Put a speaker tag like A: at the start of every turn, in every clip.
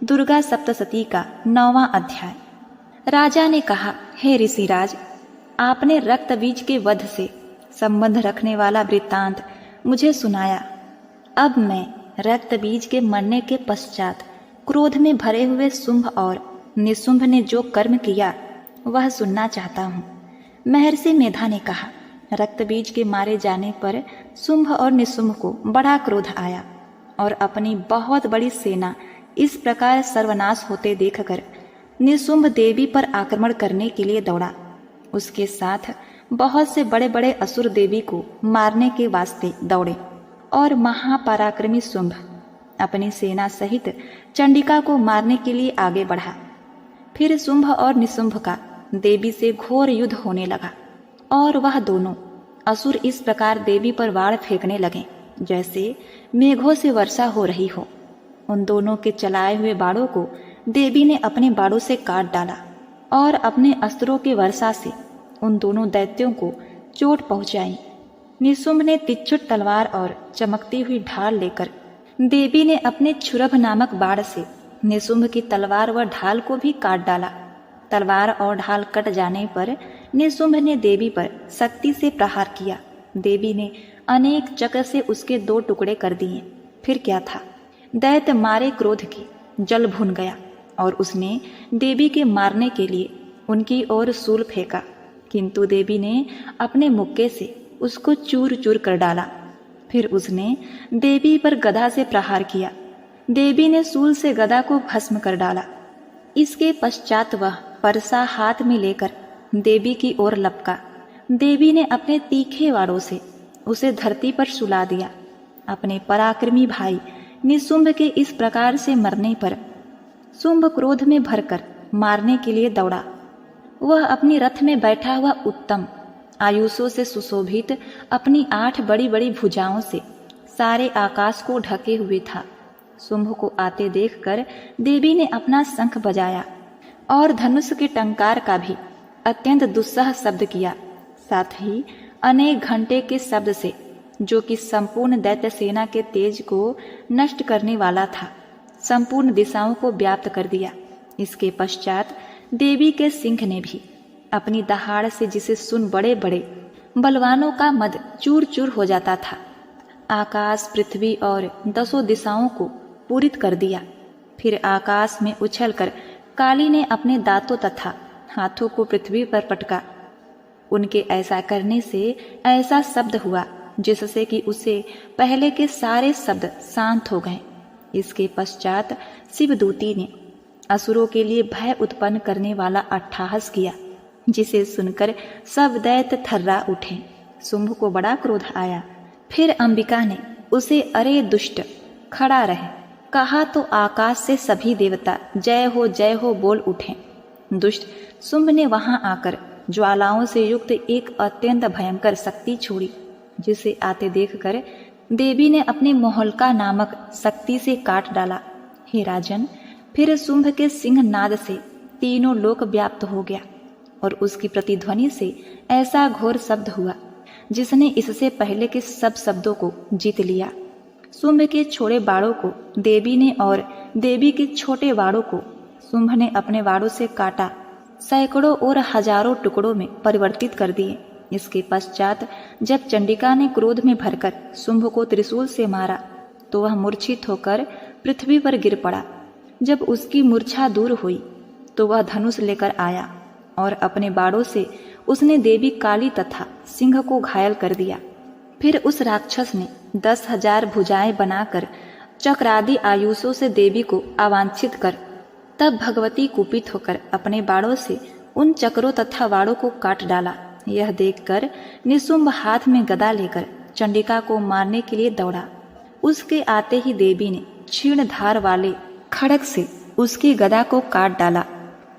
A: दुर्गा सप्तशती का 9वां अध्याय। राजा ने कहा, हे ऋषिराज, आपने रक्त बीज के वध से संबंध रखने वाला वृत्तांत मुझे सुनाया। अब मैं रक्त बीज के मरने के पश्चात क्रोध में भरे हुए शुंभ और निशुंभ ने जो कर्म किया वह सुनना चाहता हूँ। महर्षि मेधा ने कहा, रक्त बीज के मारे जाने पर शुंभ और निशुंभ को बड़ा क्रोध आया और अपनी बहुत बड़ी सेना इस प्रकार सर्वनाश होते देखकर निशुंभ देवी पर आक्रमण करने के लिए दौड़ा। उसके साथ बहुत से बड़े बड़े असुर देवी को मारने के वास्ते दौड़े और महापराक्रमी शुंभ अपनी सेना सहित चंडिका को मारने के लिए आगे बढ़ा। फिर शुंभ और निशुंभ का देवी से घोर युद्ध होने लगा और वह दोनों असुर इस प्रकार देवी पर वार फेंकने लगे जैसे मेघों से वर्षा हो रही हो। उन दोनों के चलाए हुए बाड़ों को देवी ने अपने बाड़ों से काट डाला और अपने अस्त्रों की वर्षा से उन दोनों दैत्यों को चोट पहुंचाई। निशुंभ ने तिच्छुट तलवार और चमकती हुई ढाल लेकर देवी ने अपने क्षुरभ नामक बाण से निशुंभ की तलवार व ढाल को भी काट डाला। तलवार और ढाल कट जाने पर निशुंभ ने देवी पर शक्ति से प्रहार किया। देवी ने अनेक चक्र से उसके 2 टुकड़े कर दिए। फिर क्या था, दैत्य मारे क्रोध के जल भुन गया और उसने देवी के मारने के लिए उनकी ओर शूल फेंका, किंतु देवी ने अपने मुक्के से उसको चूर चूर कर डाला। फिर उसने देवी पर गदा से प्रहार किया। देवी ने शूल से गदा को भस्म कर डाला। इसके पश्चात वह परसा हाथ में लेकर देवी की ओर लपका। देवी ने अपने तीखे वाड़ों से उसे धरती पर सुला दिया। अपने पराक्रमी भाई निशुंभ के इस प्रकार से मरने पर शुंभ क्रोध में भरकर मारने के लिए दौड़ा। वह अपनी रथ में बैठा हुआ उत्तम आयुषों से सुशोभित अपनी 8 बड़ी बड़ी भुजाओं से सारे आकाश को ढके हुए था। शुंभ को आते देखकर देवी ने अपना शंख बजाया और धनुष के टंकार का भी अत्यंत दुस्सह शब्द किया। साथ ही अनेक घंटे के शब्द से, जो कि संपूर्ण दैत्य सेना के तेज को नष्ट करने वाला था, संपूर्ण दिशाओं को व्याप्त कर दिया। इसके पश्चात देवी के सिंह ने भी अपनी दहाड़ से, जिसे सुन बड़े बड़े बलवानों का मद चूर चूर हो जाता था, आकाश, पृथ्वी और 10 दिशाओं को पूरित कर दिया। फिर आकाश में उछलकर काली ने अपने दांतों तथा हाथों को पृथ्वी पर पटका। उनके ऐसा करने से ऐसा शब्द हुआ जिससे कि उसे पहले के सारे शब्द शांत हो गए। इसके पश्चात शिवदूती ने असुरों के लिए भय उत्पन्न करने वाला अट्टहास किया, जिसे सुनकर सब दैत्य थर्रा उठे। शुंभ को बड़ा क्रोध आया। फिर अंबिका ने उसे, अरे दुष्ट, खड़ा रहे, कहा तो आकाश से सभी देवता जय हो बोल उठे। दुष्ट शुंभ ने वहां आकर ज्वालाओं से युक्त एक अत्यंत भयंकर शक्ति छोड़ी, जिसे आते देखकर देवी ने अपने मोहल्का नामक शक्ति से काट डाला। हे राजन, फिर शुंभ के सिंह नाद से तीनों लोक व्याप्त हो गया और उसकी प्रतिध्वनि से ऐसा घोर शब्द हुआ जिसने इससे पहले के सब शब्दों को जीत लिया। शुंभ के छोड़े बाड़ों को देवी ने और देवी के छोटे बाड़ों को शुंभ ने अपने बाड़ों से काटा, सैकड़ों और हजारों टुकड़ों में परिवर्तित कर दिए। इसके पश्चात जब चंडिका ने क्रोध में भरकर शुंभ को त्रिशूल से मारा तो वह मूर्छित होकर पृथ्वी पर गिर पड़ा। जब उसकी मूर्छा दूर हुई तो वह धनुष लेकर आया और अपने बाड़ों से उसने देवी काली तथा सिंह को घायल कर दिया। फिर उस राक्षस ने 10,000 भुजाएं बनाकर चक्रादि आयुषों से देवी को अवांछित कर, तब भगवती कुपित होकर अपने बाड़ों से उन चक्रों तथा बाड़ों को काट डाला। यह देखकर निशुंभ हाथ में गदा लेकर चंडिका को मारने के लिए दौड़ा। उसके आते ही देवी ने क्षीण धार वाले खड़ग से उसकी गदा को काट डाला।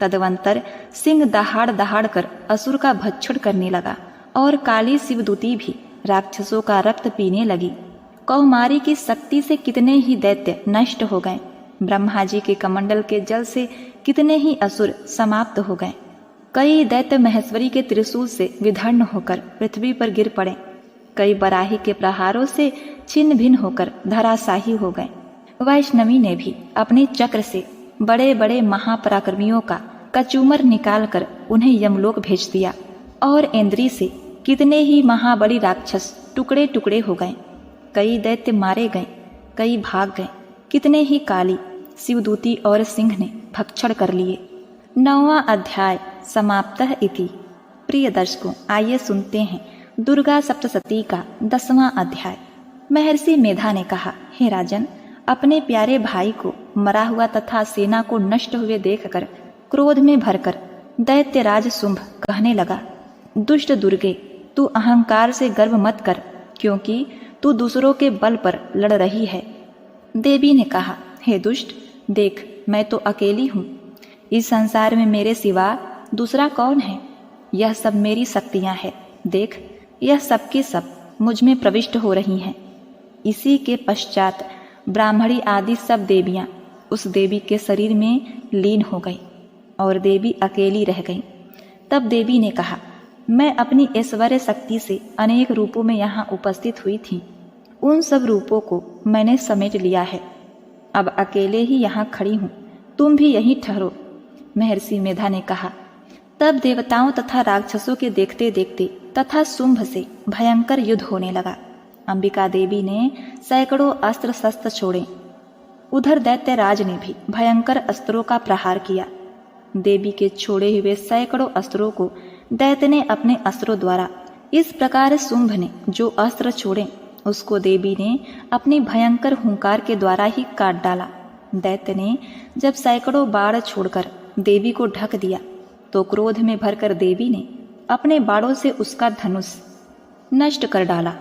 A: तदवंतर सिंह दहाड़ दहाड़ कर असुर का भक्षण करने लगा और काली शिवदूती भी राक्षसों का रक्त पीने लगी। कौमारी की शक्ति से कितने ही दैत्य नष्ट हो गए। ब्रह्मा जी के कमंडल के जल से कितने ही असुर समाप्त हो गए। कई दैत्य महेश्वरी के त्रिशूल से विधर्ण होकर पृथ्वी पर गिर पड़े। कई बराही के प्रहारों से छिन्न भिन्न होकर धराशाही हो गए। वैष्णवी ने भी अपने चक्र से बड़े बड़े महापराक्रमियों का कचूमर निकालकर उन्हें यमलोक भेज दिया और इंद्री से कितने ही महाबली राक्षस टुकड़े टुकड़े हो गए। कई दैत्य मारे गए, कई भाग गए, कितने ही काली शिवदूती और सिंह ने भक्षण कर लिए। 9वां अध्याय समाप्तः इति। प्रिय दर्शकों, आइए सुनते हैं दुर्गा सप्तशती का 10वां अध्याय। महर्षि मेधा ने कहा, हे राजन, अपने प्यारे भाई को मरा हुआ तथा सेना को नष्ट हुए देखकर क्रोध में भरकर दैत्यराज शुंभ कहने लगा, दुष्ट दुर्गे, तू अहंकार से गर्व मत कर, क्योंकि तू दूसरों के बल पर लड़ रही है। देवी ने कहा, हे दुष्ट, देख, मैं तो अकेली हूँ। इस संसार में मेरे सिवा दूसरा कौन है? यह सब मेरी शक्तियाँ हैं। देख, यह सब की सब मुझ में प्रविष्ट हो रही हैं। इसी के पश्चात ब्राह्मणी आदि सब देवियाँ उस देवी के शरीर में लीन हो गई और देवी अकेली रह गई। तब देवी ने कहा, मैं अपनी ऐश्वर्य शक्ति से अनेक रूपों में यहाँ उपस्थित हुई थी। उन सब रूपों को मैंने समेट लिया है। अब अकेले ही यहाँ खड़ी हूँ, तुम भी यहीं ठहरो। महर्षि मेधा ने कहा। तब देवताओं तथा राक्षसों के देखते देखते तथा शुंभ से भयंकर युद्ध होने लगा। अंबिका देवी ने सैकड़ों अस्त्र शस्त्र छोड़े। उधर दैत्यराज ने भी भयंकर अस्त्रों का प्रहार किया। देवी के छोड़े हुए सैकड़ों अस्त्रों को दैत्य ने अपने अस्त्रों द्वारा, इस प्रकार शुंभ ने जो अस्त्र छोड़े उसको देवी ने अपनी भयंकर हुंकार के द्वारा ही काट डाला। दैत्य ने जब सैकड़ों बाण छोड़कर देवी को ढक दिया तो क्रोध में भरकर देवी ने अपने बाणों से उसका धनुष नष्ट कर डाला।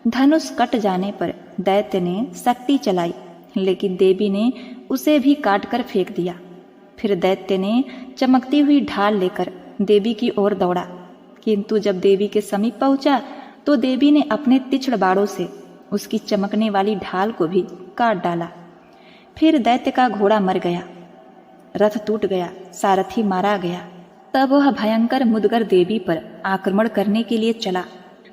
A: धनुष कट जाने पर दैत्य ने शक्ति चलाई, लेकिन देवी ने उसे भी काटकर फेंक दिया। फिर दैत्य ने चमकती हुई ढाल लेकर देवी की ओर दौड़ा, किंतु जब देवी के समीप पहुंचा तो देवी ने अपने तीक्ष्ण बाणों से उसकी चमकने वाली ढाल को भी काट डाला। फिर दैत्य का घोड़ा मर गया, रथ टूट गया, सारथी मारा गया। तब वह भयंकर मुदगर देवी पर आक्रमण करने के लिए चला।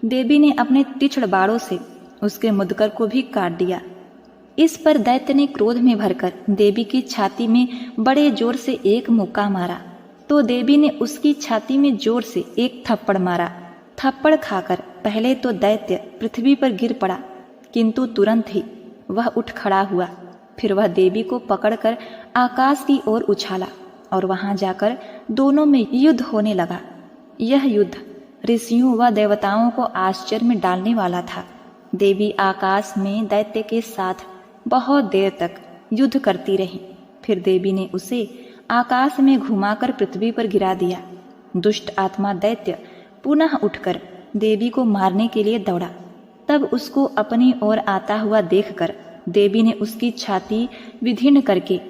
A: देवी ने अपने तीक्ष्ण बाणों से उसके मुदगर को भी काट दिया। इस पर दैत्य ने क्रोध में भरकर देवी की छाती में बड़े जोर से एक मुक्का मारा, तो देवी ने उसकी छाती में जोर से एक थप्पड़ मारा। थप्पड़ खाकर पहले तो दैत्य पृथ्वी पर गिर पड़ा, किंतु तुरंत ही वह उठ खड़ा हुआ। फिर वह देवी को पकड़कर आकाश की ओर उछाला और वहां जाकर दोनों में युद्ध होने लगा। यह युद्ध ऋषियों व देवताओं को आश्चर्य में डालने वाला था। देवी आकाश में दैत्य के साथ बहुत देर तक युद्ध करती रही। फिर देवी ने उसे आकाश में घुमाकर पृथ्वी पर गिरा दिया। दुष्ट आत्मा दैत्य पुनः उठकर देवी को मारने के लिए दौड़ा। तब उसको अपनी ओर आता हुआ देखकर देवी ने उसकी छाती विदीर्ण करके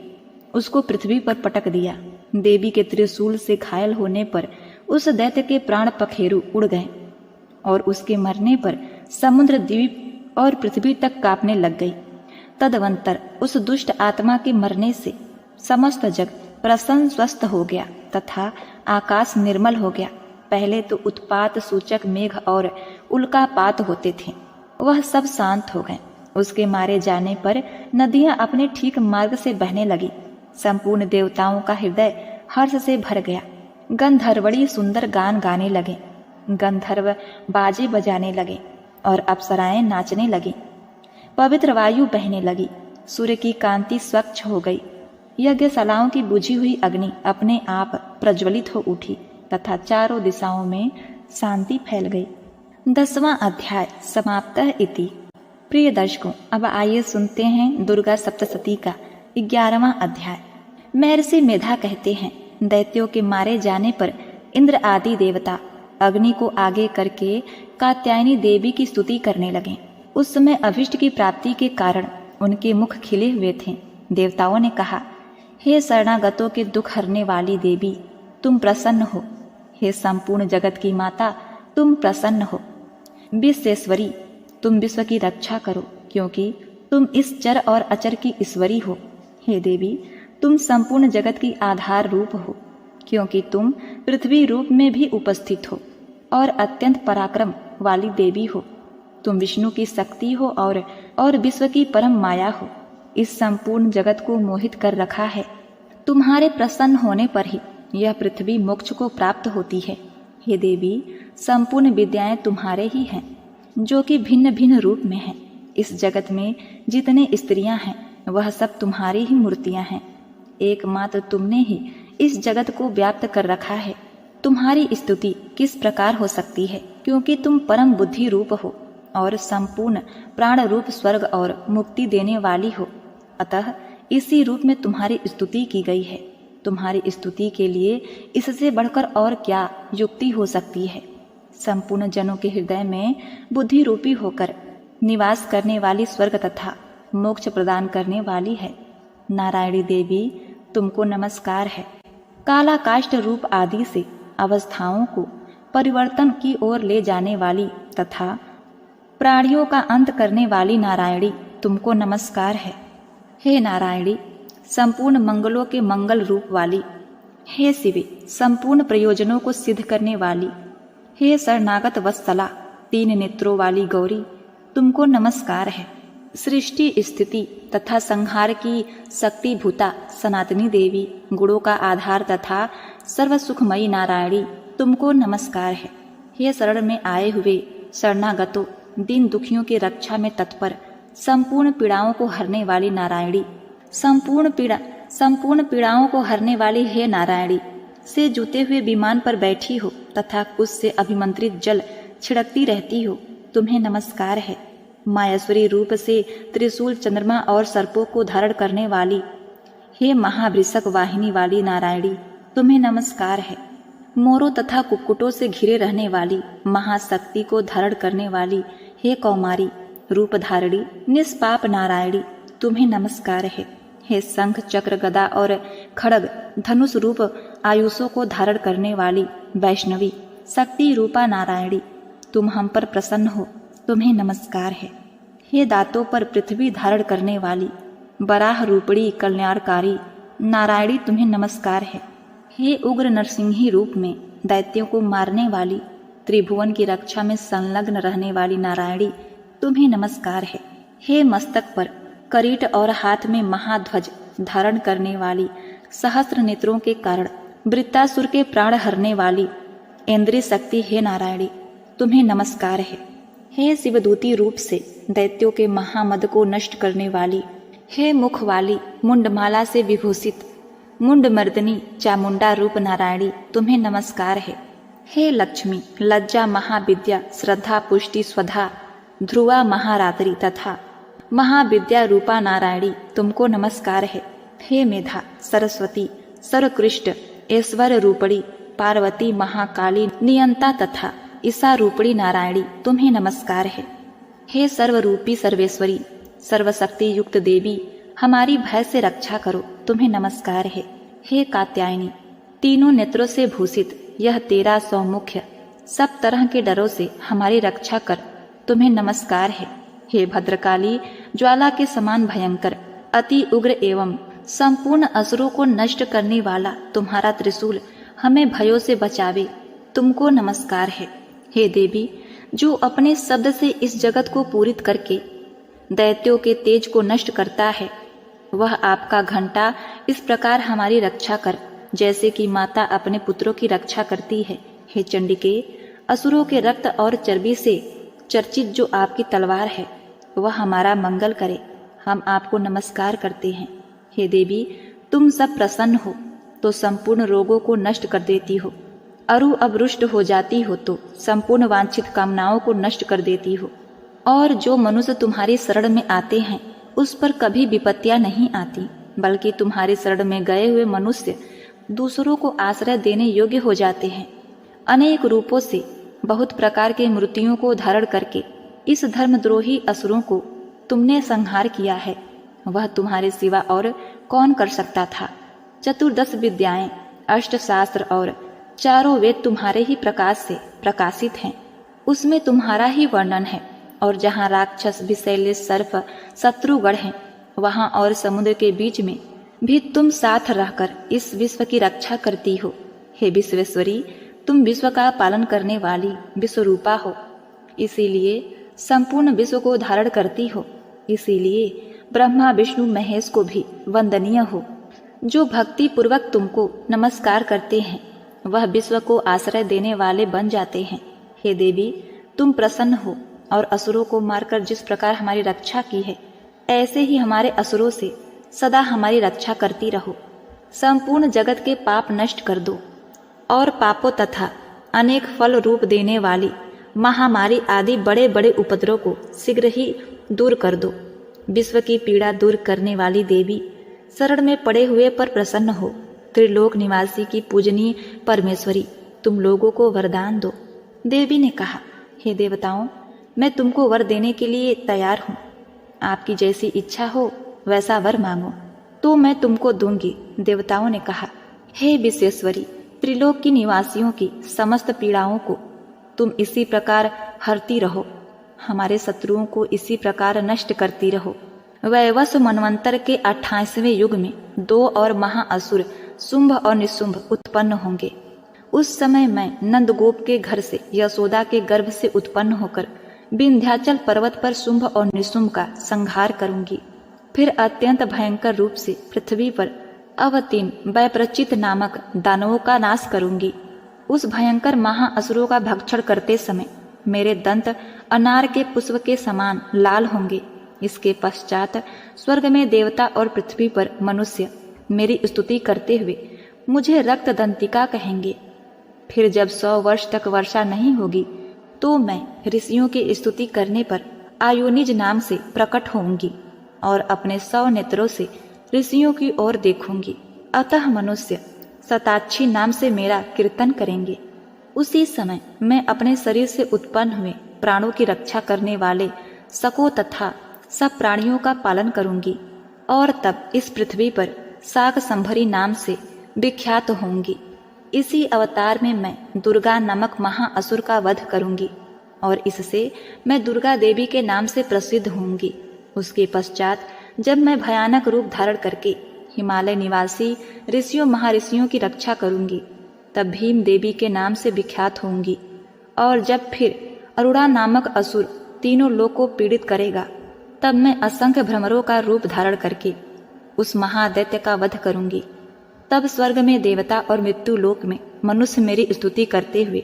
A: उसको पृथ्वी पर पटक दिया। देवी के त्रिशूल से घायल होने पर उस दैत्य के प्राण पखेरु उड़ गए और उसके मरने पर समुद्र द्वीप और पृथ्वी तक कांपने लग गई। तदवंतर उस दुष्ट आत्मा के मरने से समस्त जग प्रसन्न स्वस्थ हो गया तथा आकाश निर्मल हो गया। पहले तो उत्पात सूचक मेघ और उल्कापात होते थे, वह सब शांत हो गए। उसके मारे जाने पर नदियां अपने ठीक मार्ग से बहने लगी। संपूर्ण देवताओं का हृदय हर्ष से भर गया। गंधर्वड़ी सुंदर गान गाने लगे, गंधर्व बाजे बजाने लगे और अप्सराएं नाचने लगी। पवित्र वायु बहने लगी, सूर्य की कांति स्वच्छ हो गई। यज्ञशालाओं की बुझी हुई अग्नि अपने आप प्रज्वलित हो उठी तथा चारों दिशाओं में शांति फैल गई। 10वां अध्याय समाप्तः इति। प्रिय दर्शकों, अब आइए सुनते हैं दुर्गा सप्तशती का 11वां अध्याय। महर्षि मेधा कहते हैं, दैत्यों के मारे जाने पर इंद्र आदि देवता अग्नि को आगे करके कात्यायनी देवी की स्तुति करने लगे। उस समय अभिष्ट की प्राप्ति के कारण उनके मुख खिले हुए थे। देवताओं ने कहा, हे शरणागतों के दुख हरने वाली देवी, तुम प्रसन्न हो। हे संपूर्ण जगत की माता, तुम प्रसन्न हो। विश्वेश्वरी, तुम विश्व की रक्षा करो, क्योंकि तुम इस चर और अचर की ईश्वरी हो। हे देवी, तुम संपूर्ण जगत की आधार रूप हो, क्योंकि तुम पृथ्वी रूप में भी उपस्थित हो और अत्यंत पराक्रम वाली देवी हो। तुम विष्णु की शक्ति हो और विश्व की परम माया हो। इस संपूर्ण जगत को मोहित कर रखा है। तुम्हारे प्रसन्न होने पर ही यह पृथ्वी मोक्ष को प्राप्त होती है। हे देवी, संपूर्ण विद्याएं तुम्हारे ही हैं, जो कि भिन्न भिन्न रूप में हैं। इस जगत में जितने स्त्रियां हैं वह सब तुम्हारी ही मूर्तियां हैं। एकमात्र तुमने ही इस जगत को व्याप्त कर रखा है। तुम्हारी स्तुति किस प्रकार हो सकती है, क्योंकि तुम परम बुद्धि रूप हो और संपूर्ण प्राण रूप स्वर्ग और मुक्ति देने वाली हो। अतः इसी रूप में तुम्हारी स्तुति की गई है। तुम्हारी स्तुति के लिए इससे बढ़कर और क्या युक्ति हो सकती है। संपूर्ण जनों के हृदय में बुद्धि रूपी होकर निवास करने वाली स्वर्ग तथा मोक्ष प्रदान करने वाली है। नारायणी देवी, तुमको नमस्कार है। काला काष्ठ रूप आदि से अवस्थाओं को परिवर्तन की ओर ले जाने वाली तथा प्राणियों का अंत करने वाली नारायणी, तुमको नमस्कार है। हे नारायणी, संपूर्ण मंगलों के मंगल रूप वाली, हे शिवे, संपूर्ण प्रयोजनों को सिद्ध करने वाली, हे शरणागत वत्सला, 3 नेत्रों वाली गौरी, तुमको नमस्कार है। सृष्टि स्थिति तथा संहार की शक्ति भूता सनातनी देवी, गुणों का आधार तथा सर्व सुखमयी नारायणी, तुमको नमस्कार है। हे शरण में आए हुए शरणागतों, दीन दुखियों की रक्षा में तत्पर, संपूर्ण पीड़ाओं को हरने वाली नारायणी, संपूर्ण पीड़ाओं को हरने वाली हे नारायणी, से जुते हुए विमान पर बैठी हो तथा कुछ से अभिमंत्रित जल छिड़कती रहती हो, तुम्हें नमस्कार है। मायासुरी रूप से त्रिशूल, चंद्रमा और सर्पों को धारण करने वाली, हे महावृषक वाहिनी वाली नारायणी, तुम्हें नमस्कार है। मोरों तथा कुक्कुटों से घिरे रहने वाली, महाशक्ति को धारण करने वाली, हे कौमारी रूप धारणी निष्पाप नारायणी, तुम्हें नमस्कार है। हे शंख, चक्र, गदा और खड़ग, धनुष रूप आयुषों को धारण करने वाली वैष्णवी शक्ति रूपा नारायणी, तुम हम पर प्रसन्न हो, तुम्हें नमस्कार है। हे दांतों पर पृथ्वी धारण करने वाली बराह रूपड़ी कल्याणकारी नारायणी, तुम्हें नमस्कार है। हे उग्र नरसिंही रूप में दैत्यों को मारने वाली, त्रिभुवन की रक्षा में संलग्न रहने वाली नारायणी, तुम्हें नमस्कार है। हे मस्तक पर करीट और हाथ में महाध्वज धारण करने वाली, सहस्त्र नेत्रों के कारण वृत्तासुर के प्राण हरने वाली इंद्रिय शक्ति, हे नारायणी, तुम्हें नमस्कार है। हे शिवदूती रूप से दैत्यों के महामद को नष्ट करने वाली, हे मुख वाली मुंडमाला से विभूषित मुंड मर्दनी चामुंडा रूप नारायणी, तुम्हें नमस्कार है। हे लक्ष्मी, लज्जा, महाविद्या, श्रद्धा, पुष्टि, स्वधा, ध्रुवा, महारात्रि तथा महाविद्या रूपा नारायणी, तुमको नमस्कार है। हे मेधा, सरस्वती, सर्वकृष्ट, ऐश्वर्य रूपड़ी पार्वती, महाकाली, नियंता तथा ईसा रूपड़ी नारायणी, तुम्हें नमस्कार है। हे सर्वरूपी सर्वेश्वरी, सर्वशक्ति युक्त देवी, हमारी भय से रक्षा करो, तुम्हें नमस्कार है। हे कात्यायनी, तीनों नेत्रों से भूषित, यह तेरा सौमुख्य, सब तरह के डरों से हमारी रक्षा कर, तुम्हें नमस्कार है। हे भद्रकाली, ज्वाला के समान भयंकर, अति उग्र एवं संपूर्ण असुरों को नष्ट करने वाला तुम्हारा त्रिशूल हमें भयों से बचावे, तुमको नमस्कार है। हे देवी, जो अपने शब्द से इस जगत को पूरित करके दैत्यों के तेज को नष्ट करता है, वह आपका घंटा इस प्रकार हमारी रक्षा कर, जैसे कि माता अपने पुत्रों की रक्षा करती है। हे चंडिके, असुरों के रक्त और चर्बी से चर्चित जो आपकी तलवार है, वह हमारा मंगल करे, हम आपको नमस्कार करते हैं। हे देवी, तुम सब प्रसन्न हो तो संपूर्ण रोगों को नष्ट कर देती हो, अरु अवरुष्ट हो जाती हो तो संपूर्ण वांछित कामनाओं को नष्ट कर देती हो, और जो मनुष्य तुम्हारी शरण में आते हैं उस पर कभी विपत्तियां नहीं आती, बल्कि तुम्हारी शरण में गए हुए मनुष्य दूसरों को आश्रय देने योग्य हो जाते हैं। अनेक रूपों से बहुत प्रकार के मृत्युओं को धारण करके इस धर्मद्रोही असुरों को तुमने संहार किया है, वह तुम्हारे सिवा और कौन कर सकता था। 14 विद्याएं, 8 शास्त्र और 4 वेद तुम्हारे ही प्रकाश से प्रकाशित हैं, उसमें तुम्हारा ही वर्णन है। और जहाँ राक्षस, विषैले, सर्प, शत्रुगण हैं, वहाँ और समुद्र के बीच में भी तुम साथ रहकर इस विश्व की रक्षा करती हो। हे विश्वेश्वरी, तुम विश्व का पालन करने वाली विश्वरूपा हो, इसीलिए संपूर्ण विश्व को धारण करती हो, इसीलिए ब्रह्मा, विष्णु, महेश को भी वंदनीय हो। जो भक्ति पूर्वक तुमको नमस्कार करते हैं वह विश्व को आश्रय देने वाले बन जाते हैं। हे देवी, तुम प्रसन्न हो और असुरों को मारकर जिस प्रकार हमारी रक्षा की है, ऐसे ही हमारे असुरों से सदा हमारी रक्षा करती रहो। संपूर्ण जगत के पाप नष्ट कर दो और पापों तथा अनेक फल रूप देने वाली महामारी आदि बड़े बड़े उपद्रव को शीघ्र ही दूर कर दो। विश्व की पीड़ा दूर करने वाली देवी, शरण में पड़े हुए पर प्रसन्न हो। त्रिलोक निवासी की पूजनीय परमेश्वरी, तुम लोगों को वरदान दो। देवी ने कहा, हे देवताओं, मैं तुमको वर देने के लिए तैयार हूँ। आपकी जैसी इच्छा हो वैसा वर मांगो तो मैं तुमको दूंगी। देवताओं ने कहा, हे विश्वेश्वरी, त्रिलोक की निवासियों की समस्त पीड़ाओं को तुम इसी प्रकार हरती रहो, हमारे शत्रुओं को इसी प्रकार नष्ट करती रहो। वैवस्व मनवंतर के 28वें युग में 2 और महाअसुर शुंभ और निशुंभ उत्पन्न होंगे। उस समय मैं नंदगोप के घर से यशोदा के गर्भ से उत्पन्न होकर विंध्याचल पर्वत पर शुंभ और निशुंभ का संहार करूंगी। फिर अत्यंत भयंकर रूप से पृथ्वी पर अवतीर्ण वैप्रचित नामक दानवों का नाश करूंगी। उस भयंकर महाअसुरों का भक्षण करते समय मेरे दंत अनार के पुष्प के समान लाल होंगे। इसके पश्चात स्वर्ग में देवता और पृथ्वी पर मनुष्य मेरी स्तुति करते हुए मुझे रक्त दंतिका कहेंगे। फिर जब 100 वर्ष तक वर्षा नहीं होगी तो मैं ऋषियों की स्तुति करने पर आयोनिज नाम से प्रकट होंगी और अपने 100 नेत्रों से ऋषियों की ओर देखूंगी। अतः मनुष्य शताक्षी नाम से मेरा कीर्तन करेंगे। उसी समय मैं अपने शरीर से उत्पन्न हुए प्राणों की रक्षा करने वाले शकों तथा सब प्राणियों का पालन करूंगी और तब इस पृथ्वी पर शाक संभरी नाम से विख्यात होंगी। इसी अवतार में मैं दुर्गा नामक महाअसुर का वध करूंगी और इससे मैं दुर्गा देवी के नाम से प्रसिद्ध होंगी। उसके पश्चात जब मैं भयानक रूप धारण करके हिमालय निवासी ऋषियों महर्षियों की रक्षा करूंगी तब भीम देवी के नाम से विख्यात होंगी। और जब फिर अरुणा नामक असुर तीनों लोक को पीड़ित करेगा तब मैं असंख्य भ्रमरों का रूप धारण करके उस महादैत्य का वध करूंगी। तब स्वर्ग में देवता और मृत्यु लोक में मनुष्य मेरी स्तुति करते हुए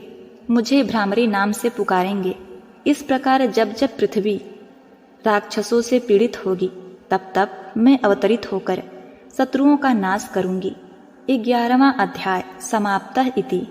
A: मुझे भ्रामरी नाम से पुकारेंगे। इस प्रकार जब जब पृथ्वी राक्षसों से पीड़ित होगी तब तब मैं अवतरित होकर शत्रुओं का नाश करूंगी। 11वां अध्याय समाप्तः इति।